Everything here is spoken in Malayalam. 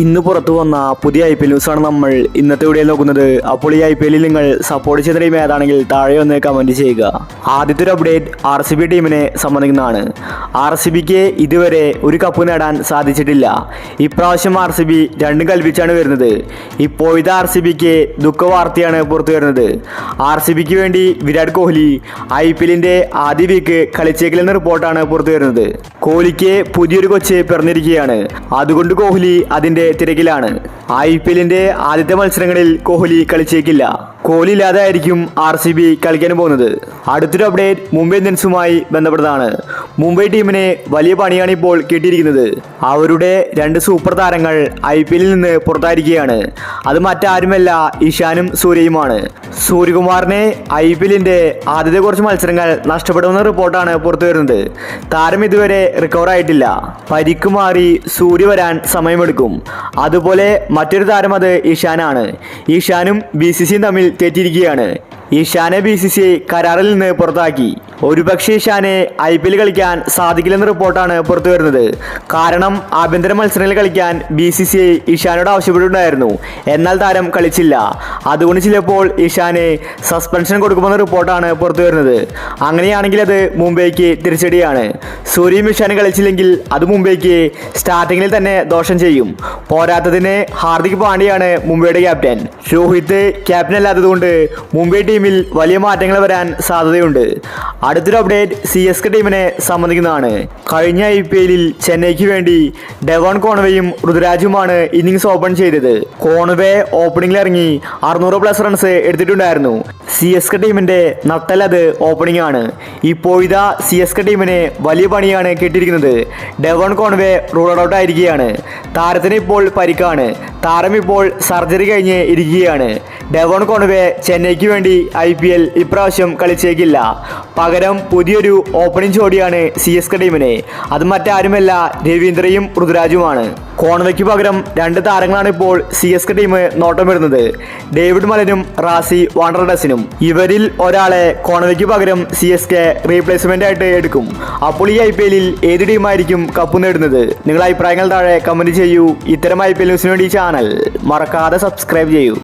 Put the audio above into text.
ഇന്ന് പുറത്തു വന്ന പുതിയ IPL ന്യൂസാണ് നമ്മൾ ഇന്നത്തെ വീഡിയോയിൽ നോക്കുന്നത്. അപ്പോൾ ഈ IPLൽ നിങ്ങൾ സപ്പോർട്ട് ചെയ്ത ടീം ഏതാണെങ്കിൽ താഴെ ഒന്ന് കമൻറ്റ് ചെയ്യുക. ആദ്യത്തെ ഒരു അപ്ഡേറ്റ് RCB ടീമിനെ സംബന്ധിക്കുന്നതാണ്. RCBക്ക് ഇതുവരെ ഒരു കപ്പ് നേടാൻ സാധിച്ചിട്ടില്ല. ഇപ്രാവശ്യം RCB രണ്ടും കൽപ്പിച്ചാണ് വരുന്നത്. ഇപ്പോഴത്തെ RCBക്ക് ദുഃഖവാർത്തയാണ് പുറത്തു വരുന്നത്. RCBക്ക് വേണ്ടി വിരാട് കോഹ്ലി IPLന്റെ ആദ്യ വീക്ക് കളിച്ചേക്കില്ലെന്ന റിപ്പോർട്ടാണ് പുറത്തു വരുന്നത്. കോഹ്ലിക്ക് പുതിയൊരു കൊച്ച് പിറന്നിരിക്കുകയാണ്. അതുകൊണ്ട് കോഹ്ലി അതിന്റെ തിരക്കിലാണ്. IPLന്റെ ആദ്യത്തെ മത്സരങ്ങളിൽ കോഹ്ലി കളിച്ചേക്കില്ല. കോഹ്ലി ഇല്ലാതെ ആയിരിക്കും RCB കളിക്കാൻ പോകുന്നത്. അടുത്തൊരു അപ്ഡേറ്റ് മുംബൈ ഇന്ത്യൻസുമായി ബന്ധപ്പെട്ടതാണ്. മുംബൈ ടീമിനെ വലിയ പണിയാണ് ഇപ്പോൾ കിട്ടിയിരിക്കുന്നത്. അവരുടെ രണ്ട് സൂപ്പർ താരങ്ങൾ IPLൽ നിന്ന് പുറത്തായിരിക്കുകയാണ്. അത് മറ്റാരുമല്ല, ഇഷാനും സൂര്യയുമാണ്. സൂര്യകുമാറിനെ IPLന്റെ ആദ്യത്തെ കുറച്ച് മത്സരങ്ങൾ നഷ്ടപ്പെടുമെന്ന റിപ്പോർട്ടാണ് പുറത്തു വരുന്നത്. താരം ഇതുവരെ റിക്കവർ ആയിട്ടില്ല. പരിക്ക് മാറി സൂര്യ വരാൻ സമയമെടുക്കും. അതുപോലെ മറ്റൊരു താരം അത് ഇഷാനാണ്. ഇഷാനും BCCയും തമ്മിൽ തെറ്റിയിരിക്കുകയാണ്. ഇഷാനെ BCCI കരാറിൽ നിന്ന് പുറത്താക്കി. ഒരുപക്ഷെ ഇഷാനെ IPL കളിക്കാൻ സാധിക്കില്ലെന്ന റിപ്പോർട്ടാണ് പുറത്തു വരുന്നത്. കാരണം ആഭ്യന്തര മത്സരങ്ങളിൽ കളിക്കാൻ BCCI ഇഷാനോട് ആവശ്യപ്പെട്ടിട്ടുണ്ടായിരുന്നു. എന്നാൽ താരം കളിച്ചില്ല. അതുകൊണ്ട് ചിലപ്പോൾ ഇഷാനെ സസ്പെൻഷൻ കൊടുക്കുമെന്ന റിപ്പോർട്ടാണ് പുറത്തു വരുന്നത്. അങ്ങനെയാണെങ്കിൽ അത് മുംബൈക്ക് തിരിച്ചടിയാണ്. സൂര്യയും ഇഷാനും കളിച്ചില്ലെങ്കിൽ അത് മുംബൈക്ക് സ്റ്റാർട്ടിങ്ങിൽ തന്നെ ദോഷം ചെയ്യും. പോരാത്തതിന് ഹാർദിക് പാണ്ഡ്യയാണ് മുംബൈയുടെ ക്യാപ്റ്റൻ. രോഹിത് ക്യാപ്റ്റൻ അല്ലാത്തതുകൊണ്ട് മുംബൈ ടീമിൽ വലിയ മാറ്റങ്ങൾ വരാൻ സാധ്യതയുണ്ട്. അടുത്തൊരു അപ്ഡേറ്റ് CSK ടീമിനെ സംബന്ധിക്കുന്നതാണ്. കഴിഞ്ഞ IPLൽ ചെന്നൈക്ക് വേണ്ടി ഡെവോൺ കോൺവേയും ഋതുരാജുമാണ് ഇന്നിംഗ്സ് ഓപ്പൺ ചെയ്തത്. കോൺവേ ഓപ്പണിംഗിൽ ഇറങ്ങി 600+ റൺസ് എടുത്തിട്ടുണ്ടായിരുന്നു. CSK ടീമിന്റെ നട്ടലത് ഓപ്പണിംഗ് ആണ്. ഇപ്പോഴിതാ CSK ടീമിനെ വലിയ പണിയാണ് കിട്ടിയിരിക്കുന്നത്. ഡെവോൺ കോൺവേ റൂൾ ഔട്ട് ആയിരിക്കുകയാണ്. താരത്തിന് ഇപ്പോൾ പരിക്കാണ്. താരം ഇപ്പോൾ സർജറി കഴിഞ്ഞ് ഇരിക്കുകയാണ്. ഡെവോൺ കോൺവേ ചെന്നൈക്ക് വേണ്ടി IPL ഇപ്രാവശ്യം കളിച്ചേക്കില്ല. പകരം പുതിയൊരു ഓപ്പണിംഗ് ജോഡിയാണ് CSK ടീമിനെ. അത് മറ്റാരുമല്ല, രവീന്ദ്രയും ഋതുരാജുമാണ്. കോൺവേക്ക് പകരം രണ്ട് താരങ്ങളാണ് ഇപ്പോൾ CSK ടീം നോട്ടം വരുന്നത്. ഡേവിഡ് മലനും റാസി വാണ്ടർഡസിനും. ഇവരിൽ ഒരാളെ കോൺവേക്ക് പകരം CSK റീപ്ലേസ്മെന്റ് ആയിട്ട് എടുക്കും. അപ്പോൾ ഈ IPLൽ ഏത് ടീമായിരിക്കും കപ്പ് നേടുന്നത്? നിങ്ങളുടെ അഭിപ്രായങ്ങൾ താഴെ കമന്റ് ചെയ്യൂ. ഇത്തരം IPL ന്യൂസിന് വേണ്ടി ചാനൽ മറക്കാതെ സബ്സ്ക്രൈബ് ചെയ്യൂ.